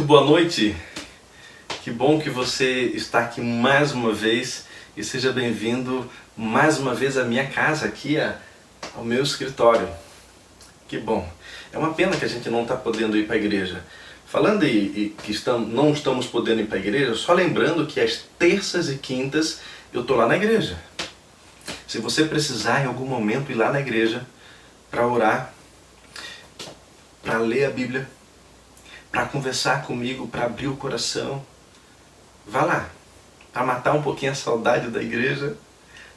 boa noite, que bom que você está aqui mais uma vez e seja bem-vindo mais uma vez à minha casa, aqui ao meu escritório. Que bom, é uma pena que a gente não está podendo ir para a igreja. Falando que não estamos podendo ir para a igreja, só lembrando que às terças e quintas eu estou lá na igreja. Se você precisar em algum momento ir lá na igreja para orar, para ler a Bíblia, para conversar comigo, para abrir o coração, vá lá, para matar um pouquinho a saudade da igreja.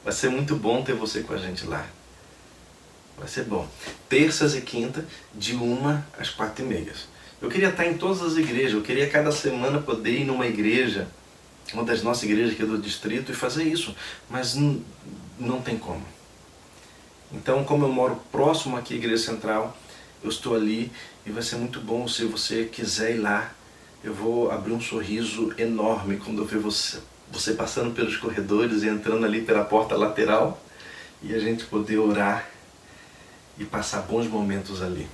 Vai ser muito bom ter você com a gente lá. Vai ser bom. Terças e quinta, de 1 às 4h30. Eu queria estar em todas as igrejas, eu queria cada semana poder ir numa igreja, uma das nossas igrejas aqui do distrito, e fazer isso, mas não tem como. Então, como eu moro próximo aqui à Igreja Central, eu estou ali e vai ser muito bom. Se você quiser ir lá, eu vou abrir um sorriso enorme quando eu ver você passando pelos corredores e entrando ali pela porta lateral e a gente poder orar e passar bons momentos ali.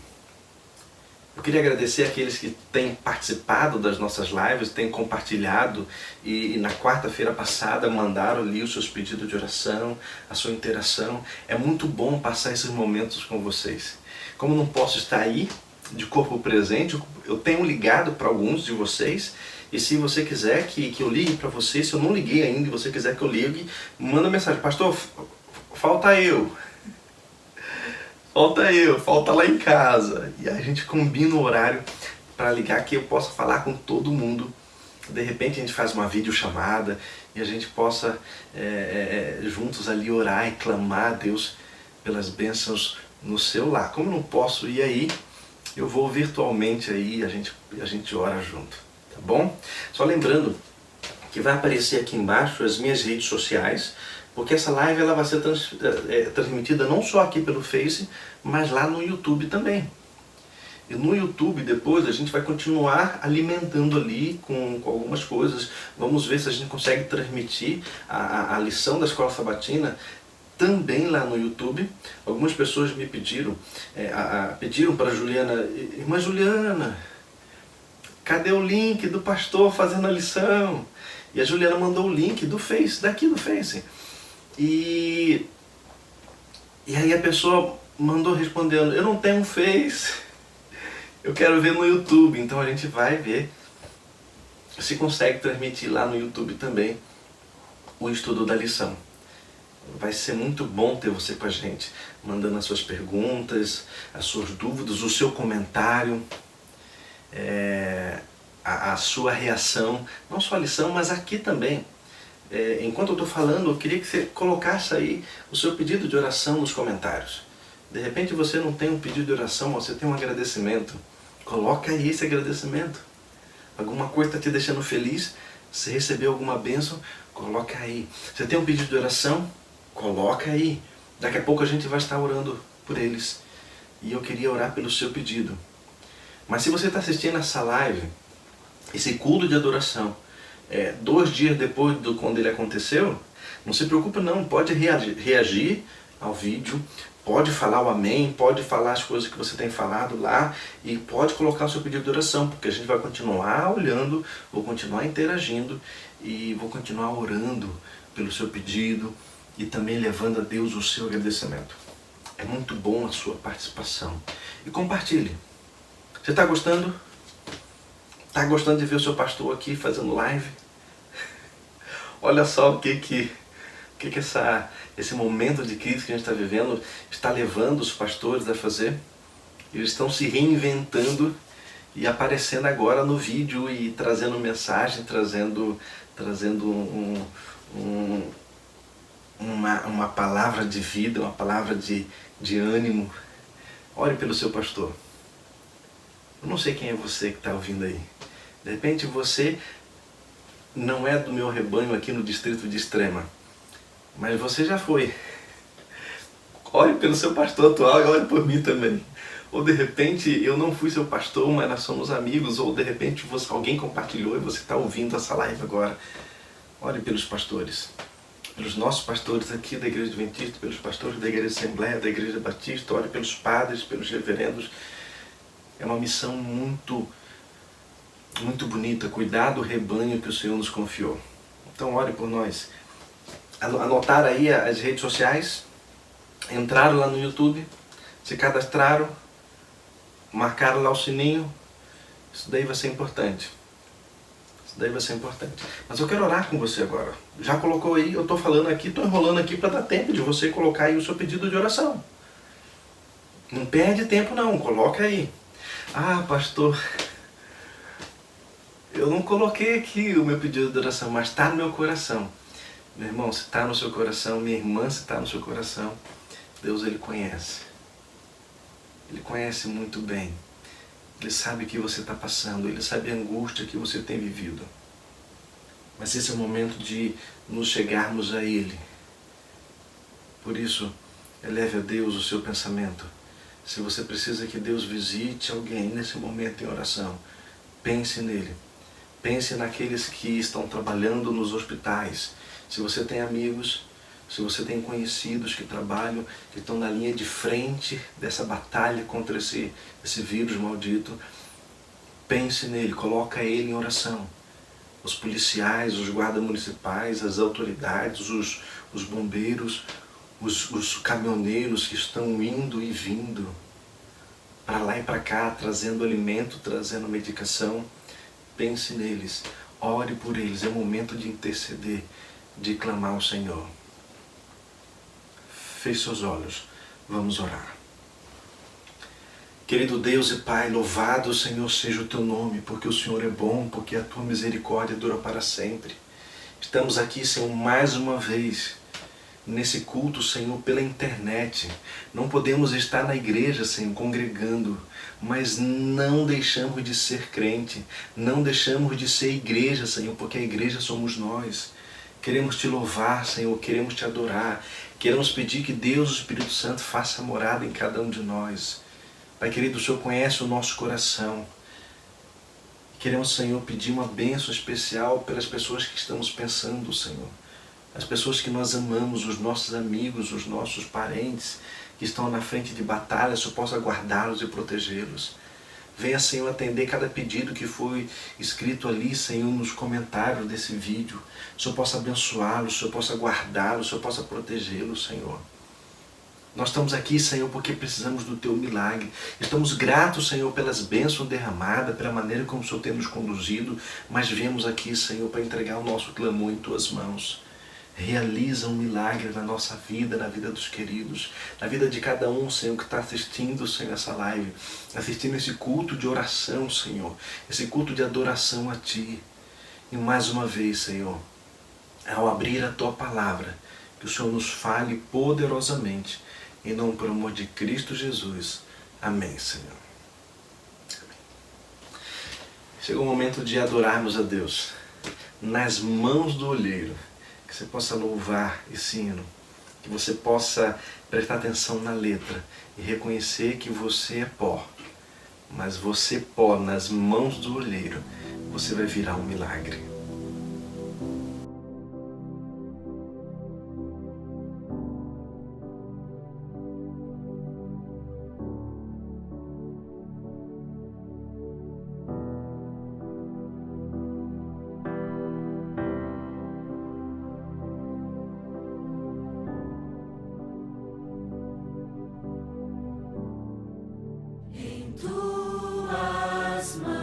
Eu queria agradecer aqueles que têm participado das nossas lives, têm compartilhado e na quarta-feira passada mandaram ali os seus pedidos de oração, a sua interação. É muito bom passar esses momentos com vocês. Como não posso estar aí de corpo presente, eu tenho ligado para alguns de vocês, e se você quiser que eu ligue para você, se eu não liguei ainda e você quiser que eu ligue, manda mensagem: pastor, falta eu. Falta lá em casa. E a gente combina o horário para ligar, que eu possa falar com todo mundo. De repente a gente faz uma videochamada e a gente possa juntos ali orar e clamar a Deus pelas bênçãos no seu lar. Como não posso ir aí, eu vou virtualmente aí, a gente ora junto, tá bom? Só lembrando que vai aparecer aqui embaixo as minhas redes sociais, porque essa live ela vai ser transmitida não só aqui pelo Face, mas lá no YouTube também. E no YouTube depois a gente vai continuar alimentando ali com algumas coisas. Vamos ver se a gente consegue transmitir a lição da Escola Sabatina também lá no YouTube. Algumas pessoas me pediram para Juliana: irmã Juliana, cadê o link do pastor fazendo a lição? E a Juliana mandou o link do Face, daqui do Face. E aí a pessoa mandou respondendo: eu não tenho um Face, eu quero ver no YouTube. Então a gente vai ver se consegue transmitir lá no YouTube também o estudo da lição. Vai ser muito bom ter você com a gente, mandando as suas perguntas, as suas dúvidas, o seu comentário, a sua reação, não só a lição, mas aqui também. Enquanto eu estou falando, eu queria que você colocasse aí o seu pedido de oração nos comentários. De repente você não tem um pedido de oração, mas você tem um agradecimento. Coloca aí esse agradecimento. Alguma coisa está te deixando feliz, você recebeu alguma bênção, coloca aí. Você tem um pedido de oração? Coloca aí. Daqui a pouco a gente vai estar orando por eles. E eu queria orar pelo seu pedido. Mas se você está assistindo essa live, esse culto de adoração, 2 dias depois de quando ele aconteceu, não se preocupe não, pode reagir ao vídeo, pode falar o amém, pode falar as coisas que você tem falado lá e pode colocar o seu pedido de oração, porque a gente vai continuar olhando, vou continuar interagindo e vou continuar orando pelo seu pedido e também levando a Deus o seu agradecimento. É muito bom a sua participação. E compartilhe. Você está gostando? Está gostando de ver o seu pastor aqui fazendo live? Olha só o que esse momento de crise que a gente está vivendo está levando os pastores a fazer. Eles estão se reinventando e aparecendo agora no vídeo e trazendo mensagem, trazendo uma palavra de vida, uma palavra de ânimo. Ore pelo seu pastor. Eu não sei quem é você que está ouvindo aí. De repente você não é do meu rebanho aqui no distrito de Extrema, mas você já foi. Ore pelo seu pastor atual e ore por mim também. Ou de repente eu não fui seu pastor, mas nós somos amigos, ou de repente alguém compartilhou e você está ouvindo essa live agora. Ore pelos pastores, pelos nossos pastores aqui da Igreja Adventista, pelos pastores da Igreja Assembleia, da Igreja Batista. Ore pelos padres, pelos reverendos. É uma missão muito muito bonita, cuidar do rebanho que o Senhor nos confiou. Então ore por nós. Anotaram aí as redes sociais, entraram lá no YouTube, se cadastraram, marcaram lá o sininho. Isso daí vai ser importante. Isso daí vai ser importante. Mas eu quero orar com você agora. Já colocou aí, eu estou falando aqui, estou enrolando aqui para dar tempo de você colocar aí o seu pedido de oração. Não perde tempo não, coloca aí. Ah, pastor, eu não coloquei aqui o meu pedido de oração, mas está no meu coração. Meu irmão, se está no seu coração, minha irmã, se está no seu coração, Deus, Ele conhece. Ele conhece muito bem. Ele sabe o que você está passando, Ele sabe a angústia que você tem vivido. Mas esse é o momento de nos chegarmos a Ele. Por isso, eleve a Deus o seu pensamento. Se você precisa que Deus visite alguém nesse momento em oração, pense nele. Pense naqueles que estão trabalhando nos hospitais. Se você tem amigos, se você tem conhecidos que trabalham, que estão na linha de frente dessa batalha contra esse vírus maldito, pense nele, coloca ele em oração. Os policiais, os guardas municipais, as autoridades, os bombeiros, os caminhoneiros que estão indo e vindo para lá e para cá, trazendo alimento, trazendo medicação, pense neles, ore por eles, é o momento de interceder, de clamar ao Senhor. Feche seus olhos, vamos orar. Querido Deus e Pai, louvado, Senhor, seja o Teu nome, porque o Senhor é bom, porque a Tua misericórdia dura para sempre. Estamos aqui, Senhor, mais uma vez, nesse culto, Senhor, pela internet. Não podemos estar na igreja, Senhor, congregando, mas não deixamos de ser crente, não deixamos de ser igreja, Senhor, porque a igreja somos nós. Queremos Te louvar, Senhor, queremos Te adorar, queremos pedir que Deus, o Espírito Santo, faça morada em cada um de nós. Pai querido, o Senhor conhece o nosso coração. Queremos, Senhor, pedir uma bênção especial pelas pessoas que estamos pensando, Senhor. As pessoas que nós amamos, os nossos amigos, os nossos parentes que estão na frente de batalha, o Senhor possa guardá-los e protegê-los. Venha, Senhor, atender cada pedido que foi escrito ali, Senhor, nos comentários desse vídeo. O Senhor possa abençoá-los, o Senhor possa guardá-los, o Senhor possa protegê-los, Senhor. Nós estamos aqui, Senhor, porque precisamos do Teu milagre. Estamos gratos, Senhor, pelas bênçãos derramadas, pela maneira como o Senhor tem nos conduzido, mas viemos aqui, Senhor, para entregar o nosso clamor em Tuas mãos. Realiza um milagre na nossa vida, na vida dos queridos, na vida de cada um, Senhor, que está assistindo, Senhor, essa live, assistindo esse culto de oração, Senhor, esse culto de adoração a Ti. E mais uma vez, Senhor, ao abrir a Tua palavra, que o Senhor nos fale poderosamente, em nome por amor de Cristo Jesus. Amém, Senhor. Amém. Chegou o momento de adorarmos a Deus nas mãos do olheiro. Que você possa louvar esse hino, que você possa prestar atenção na letra e reconhecer que você é pó, mas você pó nas mãos do olheiro, você vai virar um milagre. Tuas mãos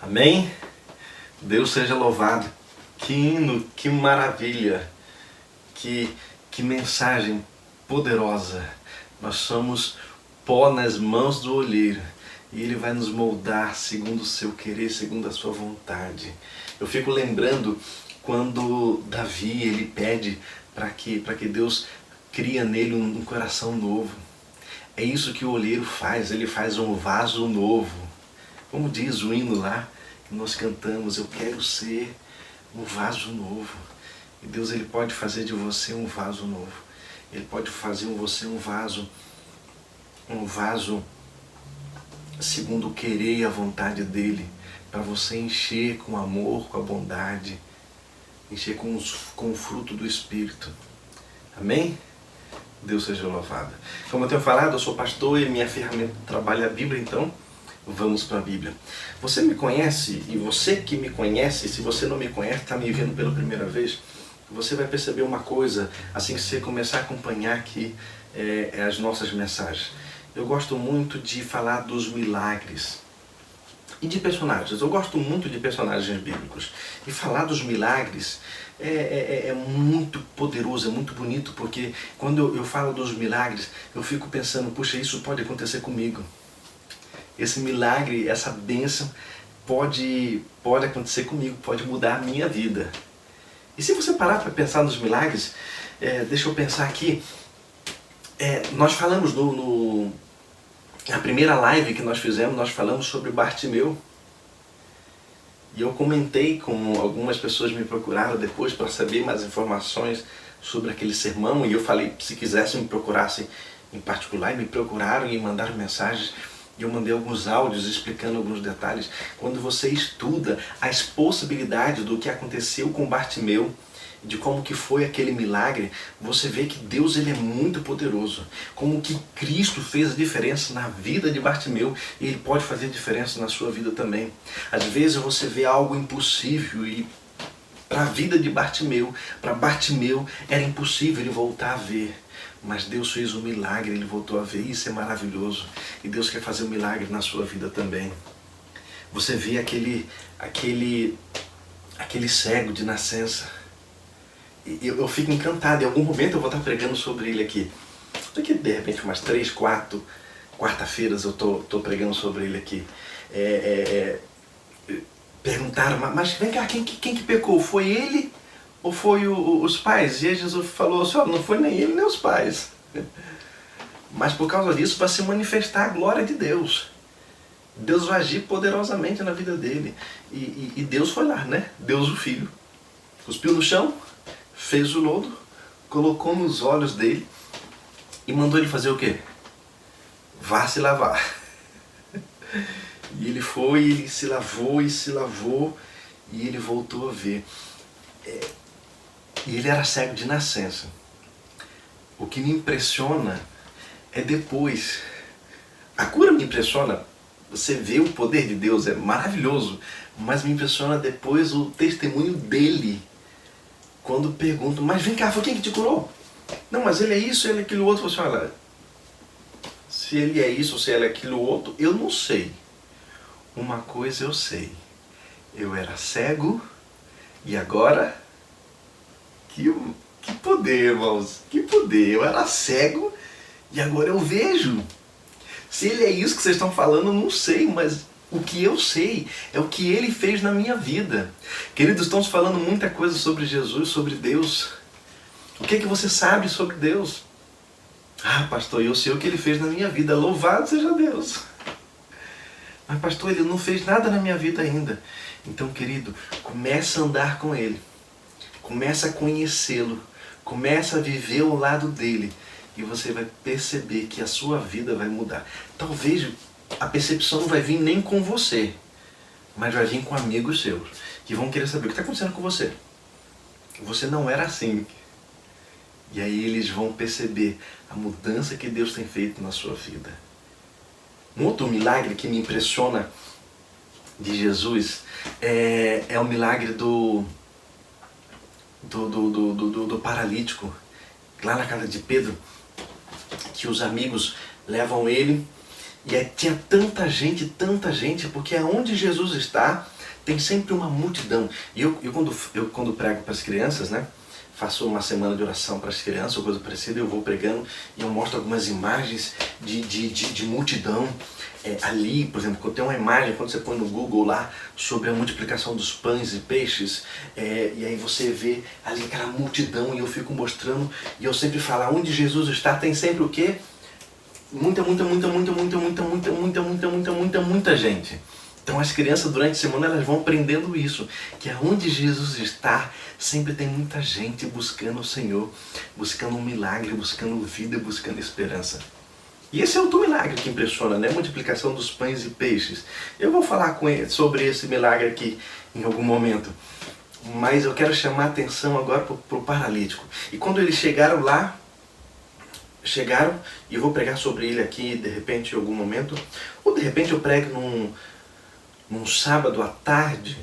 Amém? Deus seja louvado. Que hino, que maravilha, que mensagem poderosa. Nós somos pó nas mãos do olheiro e Ele vai nos moldar segundo o seu querer, segundo a sua vontade. Eu fico lembrando quando Davi ele pede para que Deus cria nele um coração novo. É isso que o olheiro faz, ele faz um vaso novo. Como diz o hino lá que nós cantamos, eu quero ser um vaso novo. E Deus ele pode fazer de você um vaso novo. Ele pode fazer de você um vaso segundo o querer e a vontade dele, para você encher com amor, com a bondade, encher com o fruto do Espírito. Amém? Deus seja louvado. Como eu tenho falado, eu sou pastor e minha ferramenta de trabalho é a Bíblia, então vamos para a Bíblia. Você me conhece, e você que me conhece, se você não me conhece, está me vendo pela primeira vez, você vai perceber uma coisa, assim que você começar a acompanhar aqui as nossas mensagens. Eu gosto muito de falar dos milagres e de personagens. Eu gosto muito de personagens bíblicos. E falar dos milagres é muito poderoso, é muito bonito, porque quando eu falo dos milagres, eu fico pensando, puxa, isso pode acontecer comigo. Esse milagre, essa bênção pode acontecer comigo, pode mudar a minha vida. E se você parar para pensar nos milagres, deixa eu pensar aqui, nós falamos na primeira live que nós fizemos, nós falamos sobre Bartimeu. E eu comentei com algumas pessoas, me procuraram depois para saber mais informações sobre aquele sermão. E eu falei, se quisessem me procurassem em particular, e me procuraram e mandaram mensagens. E eu mandei alguns áudios explicando alguns detalhes. Quando você estuda as possibilidades do que aconteceu com Bartimeu, de como que foi aquele milagre, você vê que Deus ele é muito poderoso. Como que Cristo fez a diferença na vida de Bartimeu e Ele pode fazer diferença na sua vida também. Às vezes você vê algo impossível e para a vida de Bartimeu, para Bartimeu era impossível ele voltar a ver. Mas Deus fez um milagre, ele voltou a ver, isso é maravilhoso. E Deus quer fazer um milagre na sua vida também. Você vê aquele cego de nascença. Eu fico encantado, em algum momento eu vou estar pregando sobre ele aqui. Daqui de repente umas 3, 4 quarta-feiras eu estou pregando sobre ele aqui. Perguntaram, mas vem cá, quem que pecou? Foi ele ou foi os pais? E aí Jesus falou assim, não foi nem ele nem os pais. Mas por causa disso vai se manifestar a glória de Deus. Deus vai agir poderosamente na vida dele. E Deus foi lá, né? Deus o Filho. Cuspiu no chão, fez o lodo, colocou nos olhos dele e mandou ele fazer o quê? Vá se lavar. E ele foi, ele se lavou e ele voltou a ver. E ele era cego de nascença. O que me impressiona é depois. A cura me impressiona, você vê o poder de Deus, é maravilhoso, mas me impressiona depois o testemunho dele. Quando perguntam, mas vem cá, foi quem que te curou? Não, mas ele é isso, ele é aquilo outro. Você olha, se ele é isso, se ele é aquilo outro, eu não sei. Uma coisa eu sei, eu era cego e agora, que poder, irmãos, que poder, eu era cego e agora eu vejo. Se ele é isso que vocês estão falando, eu não sei, mas o que eu sei é o que ele fez na minha vida. Queridos, estamos falando muita coisa sobre Jesus, sobre Deus. O que você sabe sobre Deus? Ah, pastor, eu sei o que ele fez na minha vida. Louvado seja Deus. Mas pastor, ele não fez nada na minha vida ainda. Então, querido, começa a andar com ele. Começa a conhecê-lo. Começa a viver ao lado dele. E você vai perceber que a sua vida vai mudar. Talvez a percepção não vai vir nem com você, mas vai vir com amigos seus, que vão querer saber o que está acontecendo com você. Você não era assim. E aí eles vão perceber a mudança que Deus tem feito na sua vida. Um outro milagre que me impressiona de Jesus é o milagre do paralítico, lá na casa de Pedro, que os amigos levam ele Tinha tanta gente, porque aonde Jesus está, tem sempre uma multidão. E eu quando prego para as crianças, né? Faço uma semana de oração para as crianças, ou coisa parecida, eu vou pregando e eu mostro algumas imagens de multidão. Ali, por exemplo, quando tem uma imagem, quando você põe no Google lá, sobre a multiplicação dos pães e peixes, e aí você vê ali aquela multidão, e eu fico mostrando, e eu sempre falo, onde Jesus está, tem sempre o quê? Muita gente. Então as crianças durante a semana elas vão aprendendo isso, que aonde Jesus está, sempre tem muita gente buscando o Senhor, buscando um milagre, buscando vida, buscando esperança. E esse é outro milagre que impressiona, né? A multiplicação dos pães e peixes. Eu vou falar sobre esse milagre aqui em algum momento. Mas eu quero chamar a atenção agora para o paralítico. E quando eles chegaram lá, e eu vou pregar sobre ele aqui de repente em algum momento, ou de repente eu prego num sábado à tarde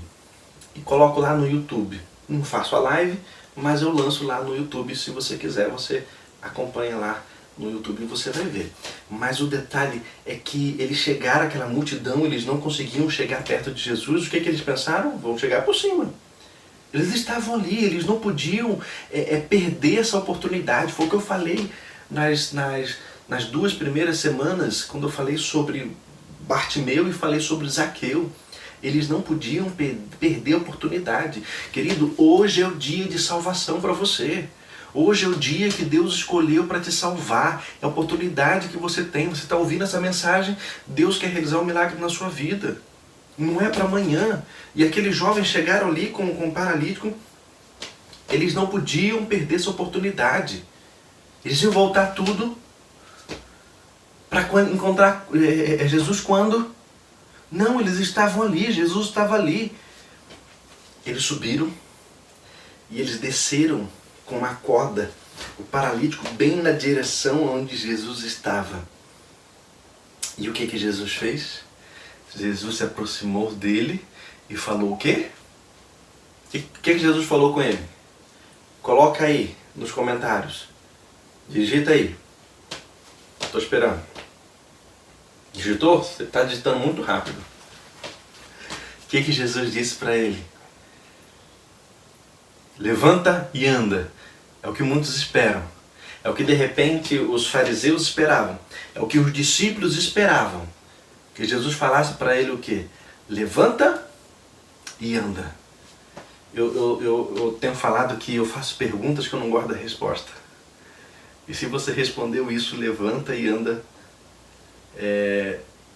e coloco lá no YouTube. Não faço a live, mas eu lanço lá no YouTube. Se você quiser, você acompanha lá no YouTube e você vai ver. Mas o detalhe é que eles chegaram, aquela multidão, eles não conseguiam chegar perto de Jesus. O que eles pensaram? Vão chegar por cima. Eles estavam ali, eles não podiam perder essa oportunidade. Foi o que eu falei nas 2 primeiras semanas, quando eu falei sobre Bartimeu e falei sobre Zaqueu. Eles não podiam perder a oportunidade. Querido, hoje é o dia de salvação para você. Hoje é o dia que Deus escolheu para te salvar. É a oportunidade que você tem. Você está ouvindo essa mensagem, Deus quer realizar um milagre na sua vida. Não é para amanhã. E aqueles jovens chegaram ali com um paralítico. Eles não podiam perder essa oportunidade. Eles iam voltar tudo para encontrar Jesus quando? Não, eles estavam ali, Jesus estava ali. Eles subiram e eles desceram com uma corda, o paralítico bem na direção onde Jesus estava. E o que Jesus fez? Jesus se aproximou dele e falou o quê? O que Jesus falou com ele? Coloca aí nos comentários. Digita aí. Estou esperando. Digitou? Você está digitando muito rápido. O que Jesus disse para ele? Levanta e anda. É o que muitos esperam. É o que de repente os fariseus esperavam. É o que os discípulos esperavam. Que Jesus falasse para ele o quê? Levanta e anda. Eu tenho falado que eu faço perguntas que eu não gosto da resposta. E se você respondeu isso, levanta e anda,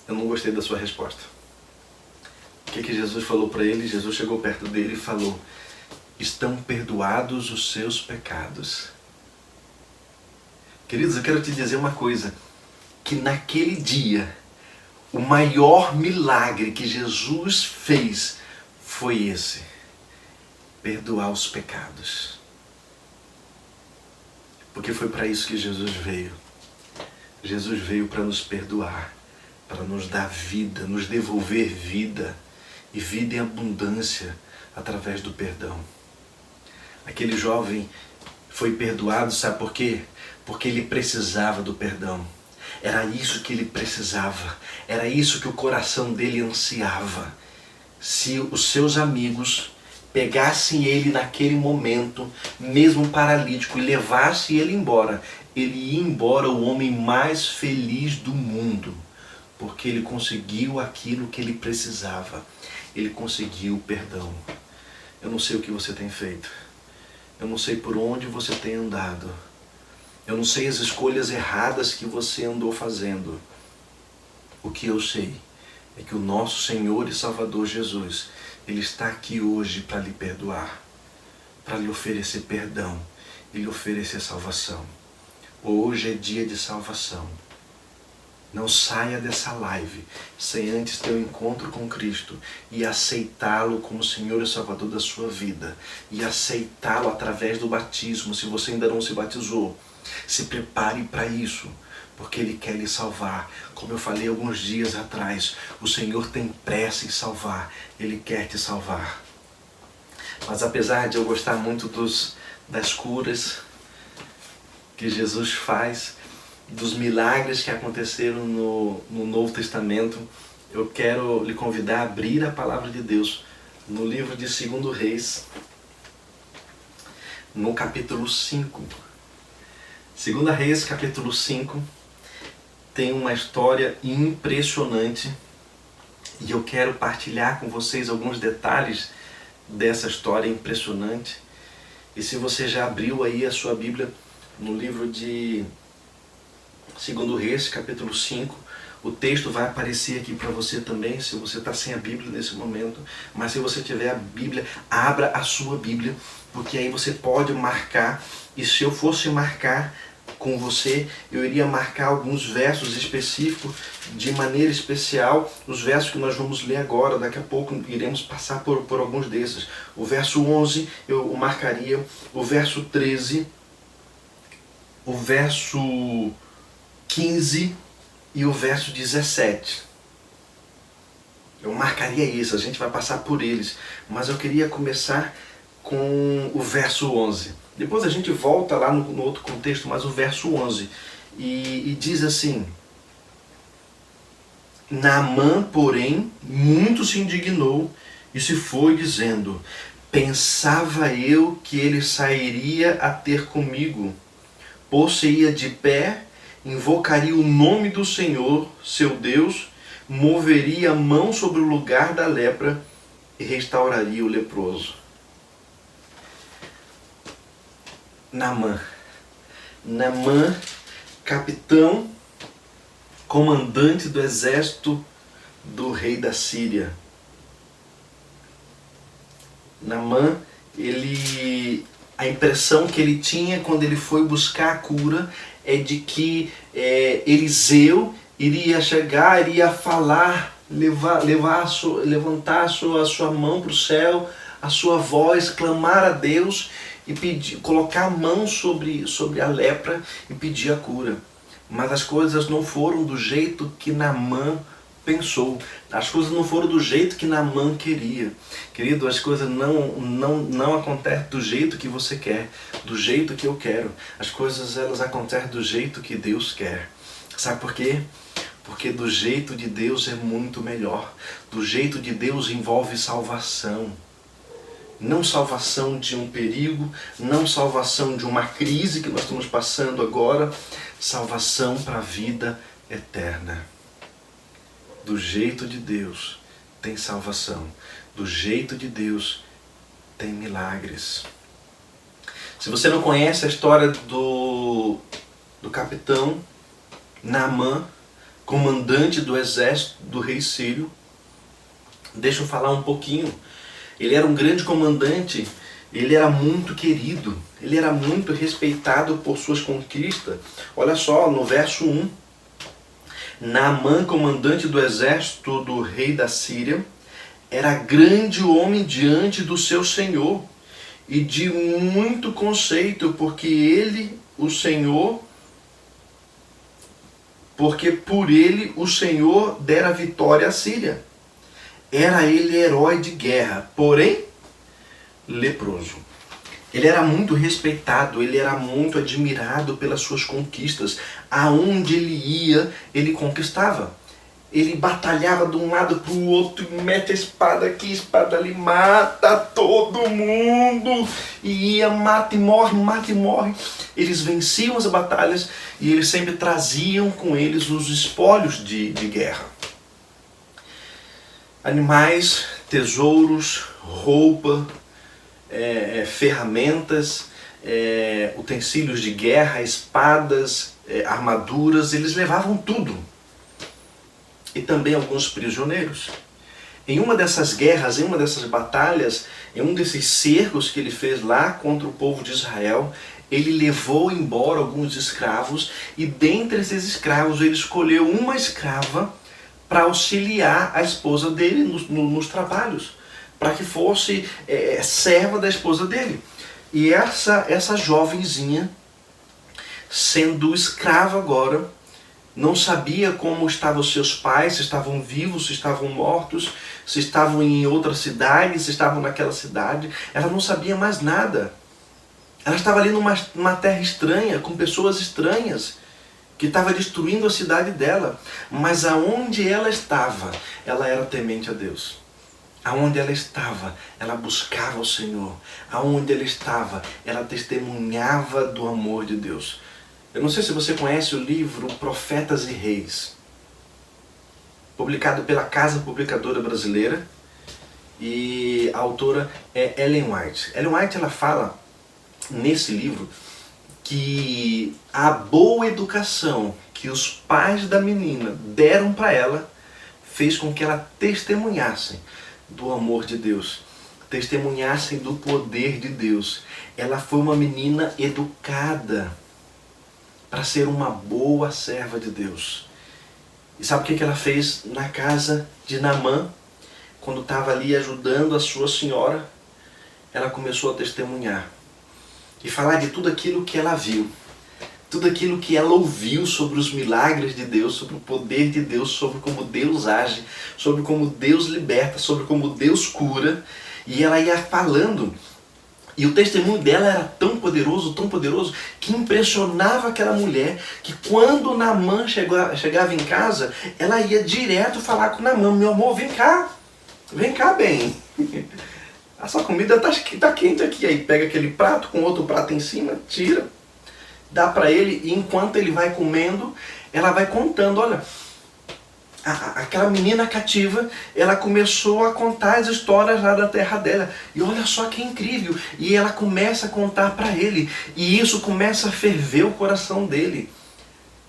eu não gostei da sua resposta. O que Jesus falou para ele? Jesus chegou perto dele e falou: estão perdoados os seus pecados. Queridos, eu quero te dizer uma coisa, que naquele dia, o maior milagre que Jesus fez foi esse: perdoar os pecados. Porque foi para isso que Jesus veio. Jesus veio para nos perdoar, para nos dar vida, nos devolver vida, e vida em abundância através do perdão. Aquele jovem foi perdoado, sabe por quê? Porque ele precisava do perdão. Era isso que ele precisava, era isso que o coração dele ansiava. Se os seus amigos pegassem ele naquele momento, mesmo paralítico, e levassem ele embora, ele ia embora o homem mais feliz do mundo, porque ele conseguiu aquilo que ele precisava. Ele conseguiu o perdão. Eu não sei o que você tem feito. Eu não sei por onde você tem andado. Eu não sei as escolhas erradas que você andou fazendo. O que eu sei é que o nosso Senhor e Salvador Jesus, Ele está aqui hoje para lhe perdoar, para lhe oferecer perdão e lhe oferecer salvação. Hoje é dia de salvação. Não saia dessa live sem antes ter um encontro com Cristo e aceitá-lo como Senhor e Salvador da sua vida. E aceitá-lo através do batismo. Se você ainda não se batizou, se prepare para isso, porque Ele quer lhe salvar. Como eu falei alguns dias atrás, o Senhor tem pressa em salvar. Ele quer te salvar. Mas apesar de eu gostar muito das curas que Jesus faz, dos milagres que aconteceram no Novo Testamento, eu quero lhe convidar a abrir a palavra de Deus no livro de 2 Reis, no capítulo 5. 2 Reis, capítulo 5, tem uma história impressionante e eu quero partilhar com vocês alguns detalhes dessa história impressionante. E se você já abriu aí a sua Bíblia no livro de 2 Reis, capítulo 5, o texto vai aparecer aqui para você também, se você está sem a Bíblia nesse momento. Mas se você tiver a Bíblia, abra a sua Bíblia, porque aí você pode marcar. E se eu fosse marcar com você, eu iria marcar alguns versos específicos de maneira especial, os versos que nós vamos ler agora. Daqui a pouco iremos passar por alguns desses. O verso 11 eu marcaria, o verso 13, o verso 15 e o verso 17. Eu marcaria isso, a gente vai passar por eles. Mas eu queria começar com o verso 11. Depois a gente volta lá no outro contexto, mas o verso 11. E diz assim: Naamã, porém, muito se indignou e se foi dizendo: pensava eu que ele sairia a ter comigo, pôr-se-ia de pé, invocaria o nome do Senhor, seu Deus, moveria a mão sobre o lugar da lepra e restauraria o leproso. Naamã, capitão, comandante do exército do rei da Síria. Naamã, a impressão que ele tinha quando ele foi buscar a cura é de que Eliseu iria chegar, iria falar, levantar a sua mão para o céu, a sua voz, clamar a Deus e pedir, colocar a mão sobre a lepra e pedir a cura. Mas as coisas não foram do jeito que Naamã pensou. As coisas não foram do jeito que Naamã queria. Querido, as coisas não acontecem do jeito que você quer, do jeito que eu quero. As coisas elas acontecem do jeito que Deus quer. Sabe por quê? Porque do jeito de Deus é muito melhor. Do jeito de Deus envolve salvação. Não salvação de um perigo, não salvação de uma crise que nós estamos passando agora, salvação para a vida eterna. Do jeito de Deus tem salvação, do jeito de Deus tem milagres. Se você não conhece a história do capitão Naamã, comandante do exército do rei sírio, deixa eu falar um pouquinho. Ele era um grande comandante, ele era muito querido, ele era muito respeitado por suas conquistas. Olha só, no verso 1, Naamã, comandante do exército do rei da Síria, era grande homem diante do seu senhor e de muito conceito, porque por ele o Senhor dera vitória à Síria. Era ele herói de guerra, porém leproso. Ele era muito respeitado, ele era muito admirado pelas suas conquistas. Aonde ele ia, ele conquistava. Ele batalhava de um lado para o outro, mete a espada aqui, espada ali, mata todo mundo. E ia, mata e morre, mata e morre. Eles venciam as batalhas e eles sempre traziam com eles os espólios de guerra. Animais, tesouros, roupa, ferramentas, utensílios de guerra, espadas, armaduras, eles levavam tudo. E também alguns prisioneiros. Em uma dessas guerras, em uma dessas batalhas, em um desses cercos que ele fez lá contra o povo de Israel, ele levou embora alguns escravos e dentre esses escravos ele escolheu uma escrava para auxiliar a esposa dele nos trabalhos, para que fosse serva da esposa dele. E essa jovenzinha, sendo escrava agora, não sabia como estavam os seus pais, se estavam vivos, se estavam mortos, se estavam em outra cidade, se estavam naquela cidade. Ela não sabia mais nada. Ela estava ali numa terra estranha, com pessoas estranhas, que estava destruindo a cidade dela. Mas aonde ela estava, ela era temente a Deus. Aonde ela estava, ela buscava o Senhor. Aonde ela estava, ela testemunhava do amor de Deus. Eu não sei se você conhece o livro Profetas e Reis, publicado pela Casa Publicadora Brasileira, e a autora é Ellen White. Ellen White, ela fala nesse livro que a boa educação que os pais da menina deram para ela fez com que ela testemunhasse do amor de Deus, testemunhassem do poder de Deus. Ela foi uma menina educada para ser uma boa serva de Deus. E sabe o que ela fez na casa de Naamã? Quando estava ali ajudando a sua senhora, ela começou a testemunhar e falar de tudo aquilo que ela viu, tudo aquilo que ela ouviu sobre os milagres de Deus, sobre o poder de Deus, sobre como Deus age, sobre como Deus liberta, sobre como Deus cura. E ela ia falando, e o testemunho dela era tão poderoso, que impressionava aquela mulher, que quando Naamã chegava em casa, ela ia direto falar com Naamã: meu amor, vem cá bem. A sua comida tá quente aqui. Aí pega aquele prato com outro prato em cima, tira, dá para ele, e enquanto ele vai comendo, ela vai contando. Olha, aquela menina cativa, ela começou a contar as histórias lá da terra dela. E olha só que incrível. E ela começa a contar para ele. E isso começa a ferver o coração dele.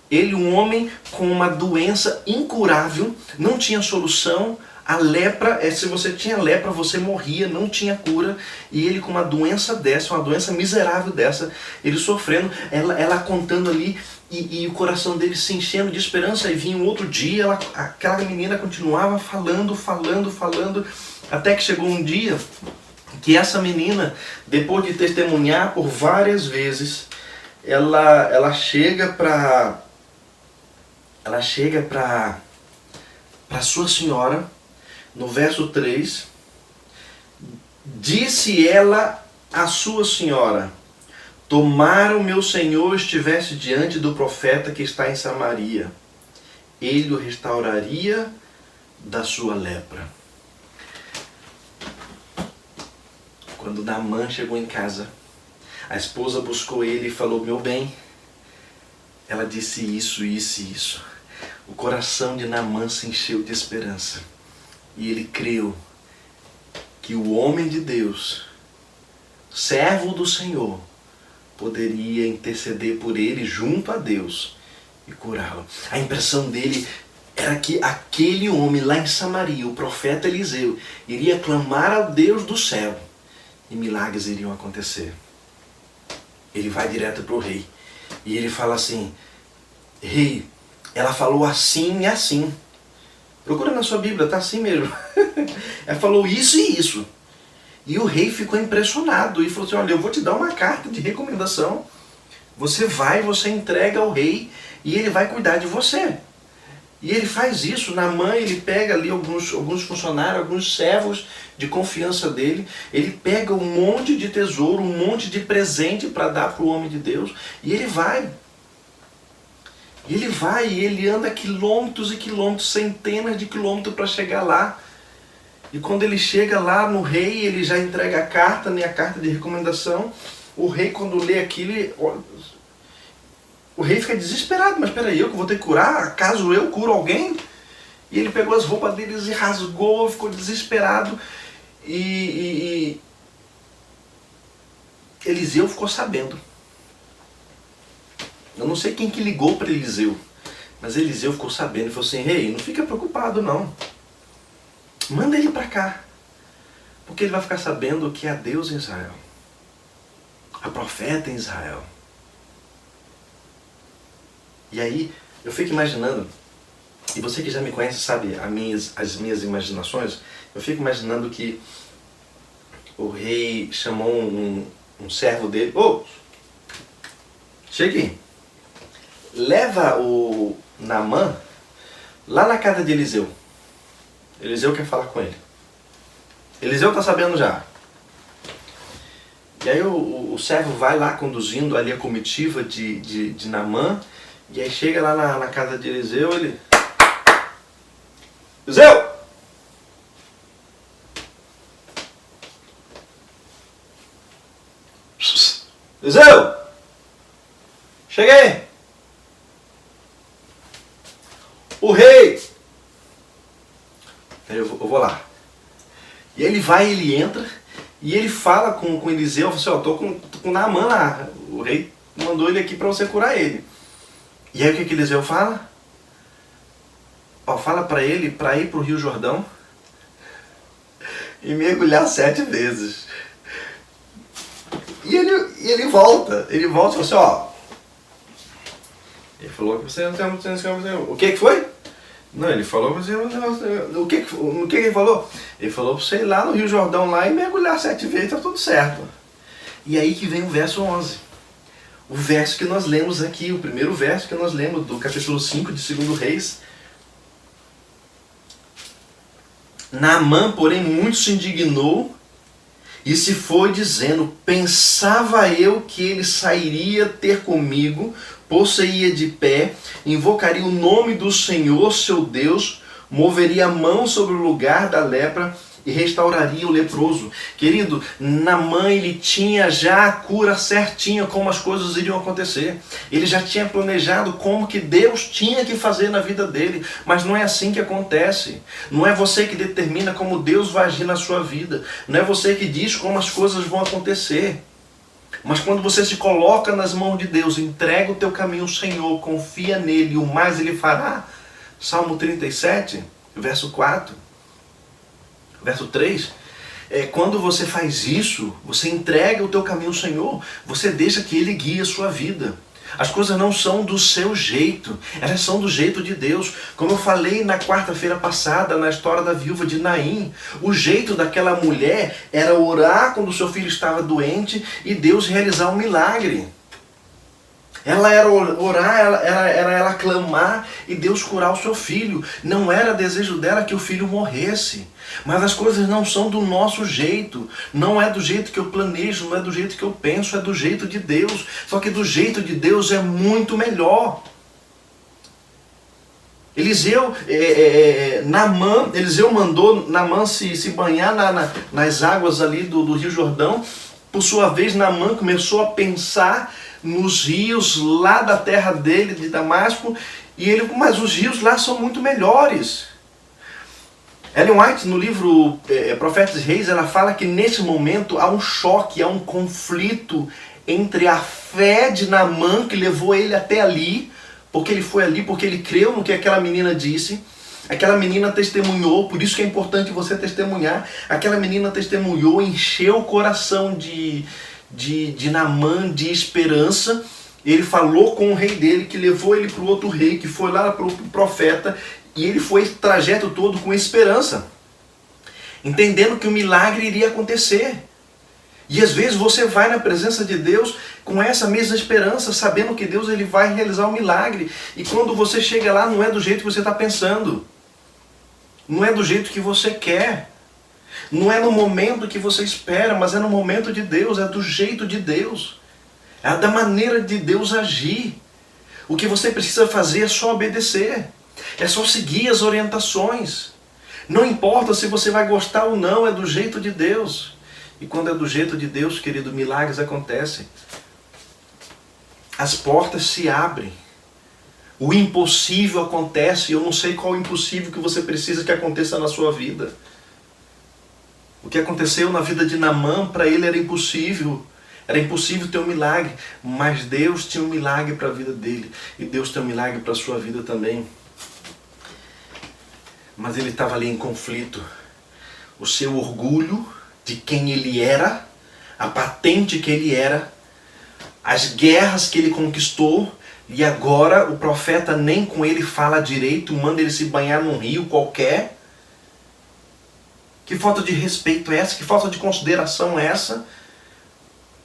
Ele, um homem com uma doença incurável, não tinha solução. A lepra, se você tinha lepra, você morria, não tinha cura. E ele com uma doença dessa, uma doença miserável dessa, ele sofrendo, ela contando ali, e o coração dele se enchendo de esperança. E vinha um outro dia, aquela menina continuava falando, até que chegou um dia que essa menina, depois de testemunhar por várias vezes, ela chega para sua senhora. No verso 3, disse ela à sua senhora: tomara o meu senhor estivesse diante do profeta que está em Samaria, ele o restauraria da sua lepra. Quando Naamã chegou em casa, a esposa buscou ele e falou: meu bem, ela disse isso, isso e isso. O coração de Naamã se encheu de esperança. E ele creu que o homem de Deus, servo do Senhor, poderia interceder por ele junto a Deus e curá-lo. A impressão dele era que aquele homem lá em Samaria, o profeta Eliseu, iria clamar ao Deus do céu e milagres iriam acontecer. Ele vai direto para o rei e ele fala assim: rei, ela falou assim e assim. Procura na sua Bíblia, tá assim mesmo. Ela falou isso e isso. E o rei ficou impressionado e falou assim: olha, eu vou te dar uma carta de recomendação. Você entrega ao rei e ele vai cuidar de você. E ele faz isso. Naamã, ele pega ali alguns funcionários, alguns servos de confiança dele. Ele pega um monte de tesouro, um monte de presente para dar para o homem de Deus. E ele vai. E ele anda quilômetros e quilômetros, centenas de quilômetros para chegar lá. E quando ele chega lá no rei, ele já entrega a carta, né, a carta de recomendação. O rei, quando lê aquilo, o rei fica desesperado. Mas peraí, eu que vou ter que curar? Acaso eu curo alguém? E ele pegou as roupas deles e rasgou, ficou desesperado. E Eliseu ficou sabendo. Eu não sei quem que ligou para Eliseu, mas Eliseu ficou sabendo e falou assim: rei, não fica preocupado não. Manda ele para cá, porque ele vai ficar sabendo que há Deus em Israel, há profeta em Israel. E aí eu fico imaginando, e você que já me conhece sabe as minhas imaginações, eu fico imaginando que o rei chamou um servo dele: ô, chegue, leva o Naamã lá na casa de Eliseu. Eliseu quer falar com ele. Eliseu está sabendo já. E aí o servo vai lá conduzindo ali a comitiva de Naamã. E aí chega lá na casa de Eliseu, ele... Eliseu! Eliseu! Cheguei! O rei! Eu vou lá. E aí ele vai, ele entra, e ele fala com Eliseu, fala assim, ó, tô com Naamã lá, o rei mandou ele aqui para você curar ele. E aí o que Eliseu fala? Ó, fala para ele para ir pro Rio Jordão e mergulhar 7 vezes. E ele volta e fala assim, ó, ele falou que você não tem o que foi? Não, ele falou pra você, o que ele falou? Ele falou pra você ir lá no Rio Jordão lá e mergulhar 7 vezes, tá tudo certo. E aí que vem o verso 11. O verso que nós lemos aqui, o primeiro verso que nós lemos do capítulo 5 de 2 Reis. Naamã, porém, muito se indignou e se foi dizendo, pensava eu que ele sairia ter comigo, possuía de pé, invocaria o nome do Senhor, seu Deus, moveria a mão sobre o lugar da lepra e restauraria o leproso. Querido, Naamã, ele tinha já a cura certinha, como as coisas iriam acontecer. Ele já tinha planejado como que Deus tinha que fazer na vida dele. Mas não é assim que acontece. Não é você que determina como Deus vai agir na sua vida. Não é você que diz como as coisas vão acontecer. Mas quando você se coloca nas mãos de Deus, entrega o teu caminho ao Senhor, confia nele e o mais ele fará. Salmo 37, verso 4. Verso 3, quando você faz isso, você entrega o teu caminho ao Senhor, você deixa que Ele guie a sua vida. As coisas não são do seu jeito, elas são do jeito de Deus. Como eu falei na quarta-feira passada, na história da viúva de Naim, o jeito daquela mulher era orar quando o seu filho estava doente e Deus realizar um milagre. Ela era orar, era ela clamar e Deus curar o seu filho. Não era desejo dela que o filho morresse. Mas as coisas não são do nosso jeito. Não é do jeito que eu planejo, não é do jeito que eu penso, é do jeito de Deus. Só que do jeito de Deus é muito melhor. Eliseu mandou Naamã se banhar nas águas ali do Rio Jordão. Por sua vez, Naamã começou a pensar nos rios lá da terra dele, de Damasco, mas os rios lá são muito melhores. Ellen White, no livro Profetas e Reis, ela fala que nesse momento há um choque, há um conflito entre a fé de Naamã, que levou ele até ali, porque ele foi ali, porque ele creu no que aquela menina disse. Aquela menina testemunhou, por isso que é importante você testemunhar. Aquela menina testemunhou, encheu o coração de Naamã de esperança. Ele falou com o rei dele, que levou ele para o outro rei, que foi lá para o profeta, e ele foi esse trajeto todo com esperança, entendendo que o milagre iria acontecer. E às vezes você vai na presença de Deus com essa mesma esperança, sabendo que Deus ele vai realizar o milagre. E quando você chega lá, não é do jeito que você está pensando, não é do jeito que você quer, não é no momento que você espera, mas é no momento de Deus, é do jeito de Deus, é da maneira de Deus agir. O que você precisa fazer é só obedecer, é só seguir as orientações. Não importa se você vai gostar ou não, é do jeito de Deus. E quando é do jeito de Deus, querido, milagres acontecem. As portas se abrem. O impossível acontece. Eu não sei qual é o impossível que você precisa que aconteça na sua vida. O que aconteceu na vida de Naamã, para ele era impossível. Era impossível ter um milagre. Mas Deus tinha um milagre para a vida dele. E Deus tem um milagre para a sua vida também. Mas ele estava ali em conflito. O seu orgulho de quem ele era, a patente que ele era, as guerras que ele conquistou, e agora o profeta nem com ele fala direito, manda ele se banhar num rio qualquer. Que falta de respeito é essa? Que falta de consideração é essa?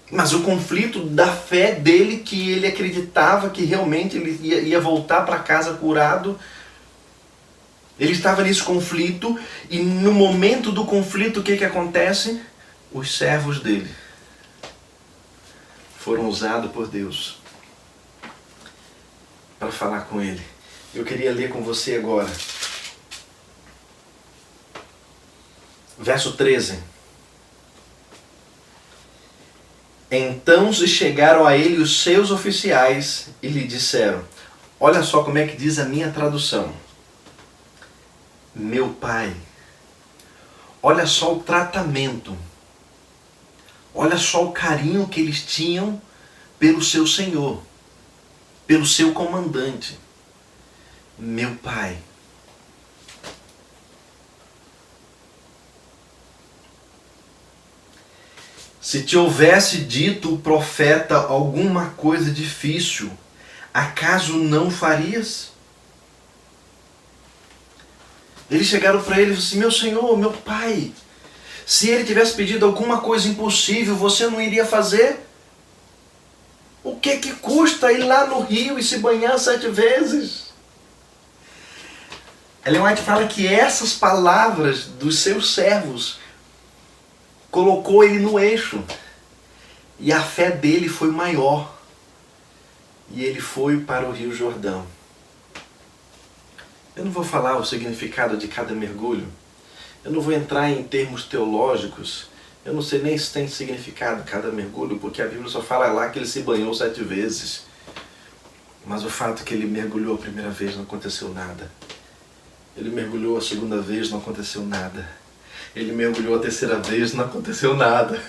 Mas o conflito da fé dele, que ele acreditava que realmente ele ia voltar para casa curado, ele estava nesse conflito, e no momento do conflito, o que acontece? Os servos dele foram usados por Deus. para falar com ele. Eu queria ler com você agora. Verso 13. Então se chegaram a ele os seus oficiais e lhe disseram, olha só como é que diz a minha tradução. Meu pai, olha só o tratamento, olha só o carinho que eles tinham pelo seu senhor, pelo seu comandante. Meu pai. Se te houvesse dito o profeta alguma coisa difícil, acaso não farias? Eles chegaram para ele e falaram assim, meu senhor, meu pai, se ele tivesse pedido alguma coisa impossível, você não iria fazer? O que custa ir lá no rio e se banhar 7 vezes? Ellen White fala que essas palavras dos seus servos colocou ele no eixo. E a fé dele foi maior. E ele foi para o Rio Jordão. Eu não vou falar o significado de cada mergulho. Eu não vou entrar em termos teológicos. Eu não sei nem se tem significado cada mergulho, porque a Bíblia só fala lá que ele se banhou 7 vezes. Mas o fato é que ele mergulhou a primeira vez, não aconteceu nada. Ele mergulhou a segunda vez, não aconteceu nada. Ele mergulhou a terceira vez, não aconteceu nada.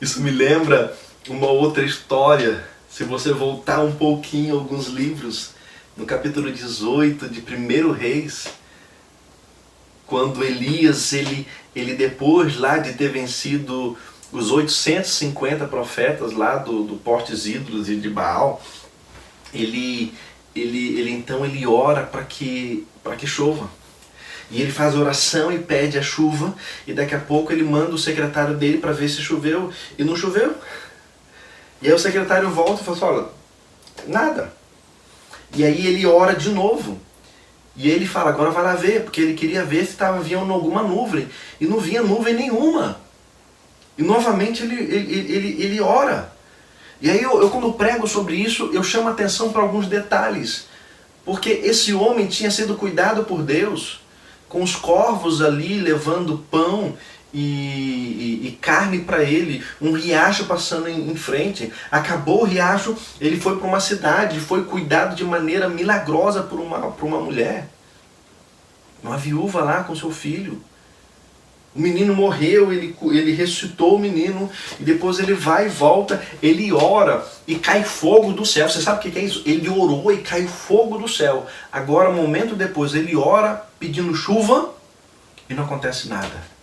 Isso me lembra uma outra história. Se você voltar um pouquinho alguns livros, no capítulo 18 de 1 Reis, quando Elias, ele depois lá de ter vencido os 850 profetas lá do Portes Ídolos e de Baal, então ele ora para que chova. E ele faz oração e pede a chuva, e daqui a pouco ele manda o secretário dele para ver se choveu, e não choveu. E aí o secretário volta e fala assim, olha, nada. E aí ele ora de novo. E ele fala, agora vai lá ver, porque ele queria ver se estava vindo alguma nuvem. E não vinha nuvem nenhuma. E novamente ele ora. E aí eu quando prego sobre isso, eu chamo a atenção para alguns detalhes. Porque esse homem tinha sido cuidado por Deus, com os corvos ali levando pão e carne para ele, um riacho passando em frente. Acabou o riacho, ele foi para uma cidade, foi cuidado de maneira milagrosa por uma mulher, uma viúva lá com seu filho. O menino morreu, ele ressuscitou o menino, e depois ele vai e volta, ele ora e cai fogo do céu. Você sabe o que é isso? Ele orou e cai fogo do céu. Agora, um momento depois, ele ora pedindo chuva e não acontece nada.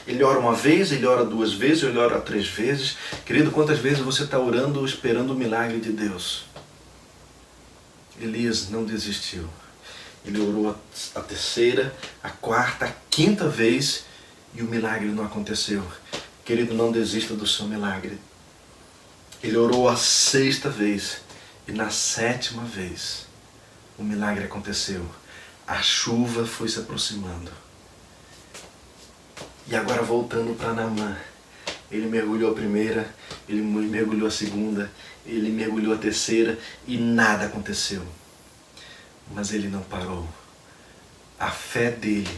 Ele ora uma vez, ele ora 2 vezes, ele ora 3 vezes. Querido, quantas vezes você está orando esperando o milagre de Deus? Elias não desistiu. Ele orou a 3ª, a 4ª, a 5ª vez e o milagre não aconteceu. Querido, não desista do seu milagre. Ele orou a 6ª vez e na 7ª vez o milagre aconteceu. A chuva foi se aproximando. E agora voltando para Naamã, ele mergulhou a 1ª, ele mergulhou a 2ª, ele mergulhou a 3ª e nada aconteceu. Mas ele não parou. A fé dele,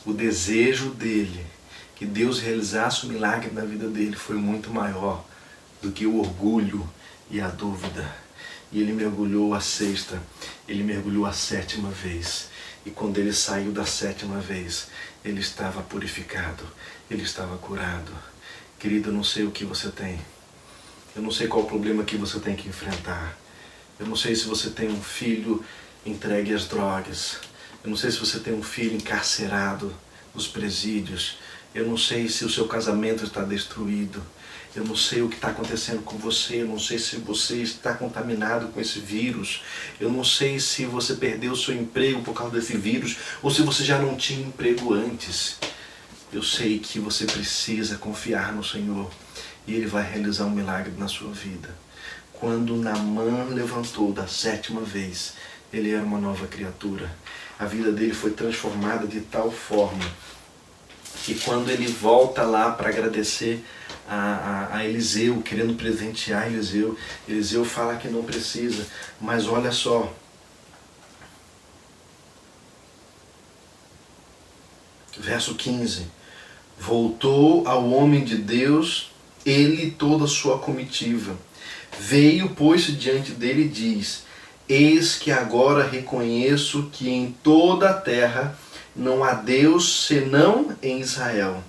o desejo dele, que Deus realizasse o milagre na vida dele, foi muito maior do que o orgulho e a dúvida. E ele mergulhou a 6ª, ele mergulhou a 7ª vez. E quando ele saiu da 7ª vez, ele estava purificado, ele estava curado. Querido, eu não sei o que você tem. Eu não sei qual o problema que você tem que enfrentar. Eu não sei se você tem um filho entregue às drogas. Eu não sei se você tem um filho encarcerado nos presídios. Eu não sei se o seu casamento está destruído. Eu não sei o que está acontecendo com você. Eu não sei se você está contaminado com esse vírus. Eu não sei se você perdeu o seu emprego por causa desse vírus ou se você já não tinha emprego antes. Eu sei que você precisa confiar no Senhor e Ele vai realizar um milagre na sua vida. Quando Naamã levantou da 7ª vez, ele era uma nova criatura. A vida dele foi transformada de tal forma E quando ele volta lá para agradecer a Eliseu, querendo presentear Eliseu, Eliseu fala que não precisa, mas olha só. Verso 15. Voltou ao homem de Deus, ele e toda a sua comitiva. Veio, pôs-se diante dele e diz: eis que agora reconheço que em toda a terra não há Deus senão em Israel.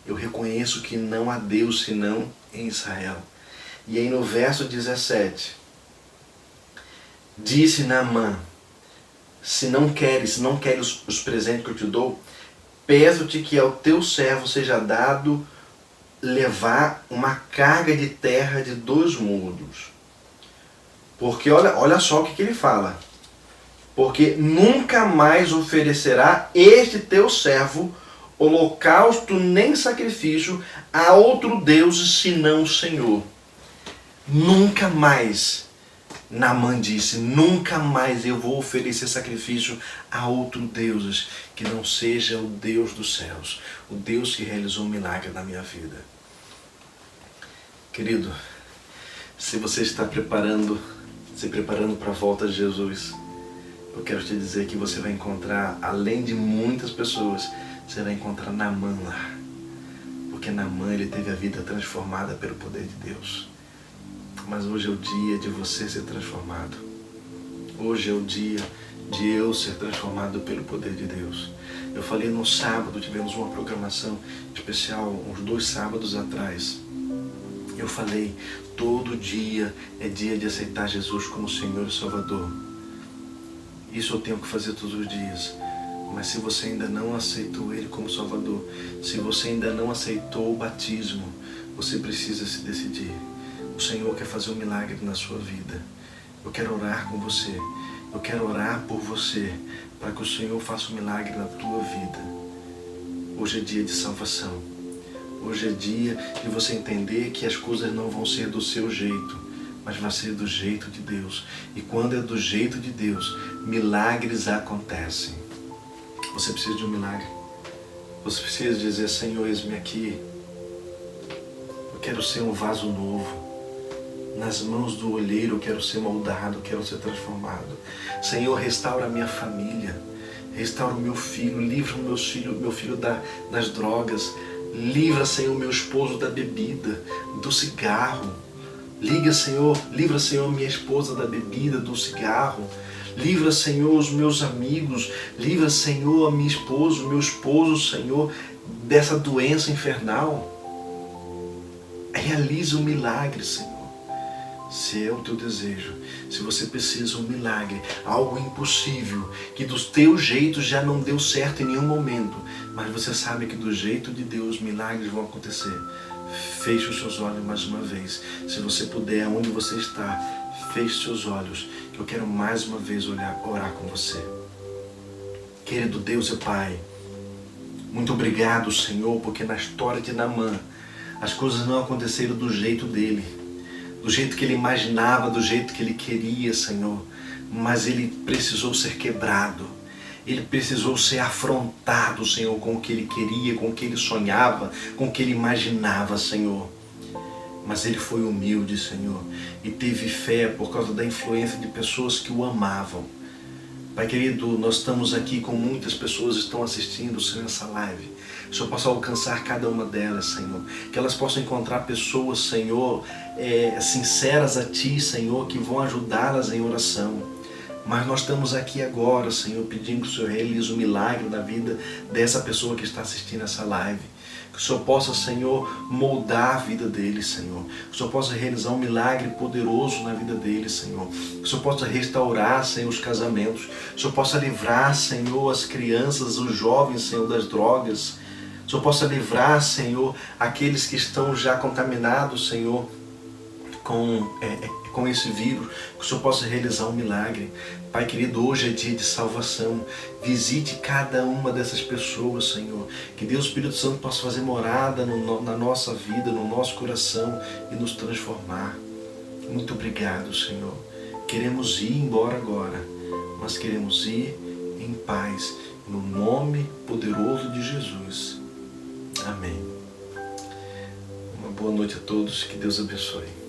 Eu reconheço que não há Deus senão em Israel. E aí no verso 17, disse Naamã: se não queres os presentes que eu te dou, peço-te que ao teu servo seja dado levar uma carga de terra de 2 mudos. Porque olha só o que ele fala. Porque nunca mais oferecerá este teu servo holocausto nem sacrifício a outro Deus senão o Senhor. Nunca mais. Naamã disse: nunca mais eu vou oferecer sacrifício a outro Deus que não seja o Deus dos céus, o Deus que realizou um milagre na minha vida. Querido, se você está se preparando para a volta de Jesus, eu quero te dizer que você vai encontrar, além de muitas pessoas, você vai encontrar Naamã lá. Porque Naamã, ele teve a vida transformada pelo poder de Deus. Mas hoje é o dia de você ser transformado. Hoje é o dia de eu ser transformado pelo poder de Deus. Eu falei no sábado, tivemos uma programação especial, uns 2 sábados atrás. Eu falei, todo dia é dia de aceitar Jesus como Senhor e Salvador. Isso eu tenho que fazer todos os dias. Mas se você ainda não aceitou Ele como Salvador, se você ainda não aceitou o batismo, você precisa se decidir. O Senhor quer fazer um milagre na sua vida. Eu quero orar com você. Eu quero orar por você, para que o Senhor faça um milagre na tua vida. Hoje é dia de salvação. Hoje é dia de você entender que as coisas não vão ser do seu jeito, mas vai ser do jeito de Deus. E quando é do jeito de Deus, milagres acontecem. Você precisa de um milagre. Você precisa dizer: Senhor, eis-me aqui. Eu quero ser um vaso novo. Nas mãos do olheiro eu quero ser moldado, quero ser transformado. Senhor, restaura a minha família. Restaura o meu filho. Livra o meu filho das drogas. Livra, Senhor, meu esposo da bebida, do cigarro. Livra, Senhor, minha esposa da bebida, do cigarro. Livra, Senhor, os meus amigos. Livra, Senhor, a minha esposa, o meu esposo, Senhor, dessa doença infernal. Realize um milagre, Senhor. Se é o teu desejo, se você precisa de um milagre, algo impossível, que dos teus jeitos já não deu certo em nenhum momento, mas você sabe que do jeito de Deus milagres vão acontecer. Feche os seus olhos mais uma vez. Se você puder, onde você está, feche seus olhos, que eu quero mais uma vez orar com você. Querido Deus e Pai, muito obrigado, Senhor, porque na história de Naamã, as coisas não aconteceram do jeito dele, do jeito que ele imaginava, do jeito que ele queria, Senhor, mas ele precisou ser quebrado. Ele precisou ser afrontado, Senhor, com o que ele queria, com o que ele sonhava, com o que ele imaginava, Senhor. Mas ele foi humilde, Senhor, e teve fé por causa da influência de pessoas que o amavam. Pai querido, nós estamos aqui com muitas pessoas que estão assistindo, Senhor, essa live. O Senhor possa alcançar cada uma delas, Senhor. Que elas possam encontrar pessoas, Senhor, sinceras a Ti, Senhor, que vão ajudá-las em oração. Mas nós estamos aqui agora, Senhor, pedindo que o Senhor realize um milagre na vida dessa pessoa que está assistindo essa live. Que o Senhor possa, Senhor, moldar a vida deles, Senhor. Que o Senhor possa realizar um milagre poderoso na vida deles, Senhor. Que o Senhor possa restaurar, Senhor, os casamentos. Que o Senhor possa livrar, Senhor, as crianças, os jovens, Senhor, das drogas. Que o Senhor possa livrar, Senhor, aqueles que estão já contaminados, Senhor, com esse vírus, que o Senhor possa realizar um milagre. Pai querido, hoje é dia de salvação. Visite cada uma dessas pessoas, Senhor. Que Deus, Espírito Santo, possa fazer morada na nossa vida, no nosso coração e nos transformar. Muito obrigado, Senhor. Queremos ir embora agora, mas queremos ir em paz. no nome poderoso de Jesus. Amém. Uma boa noite a todos, que Deus abençoe.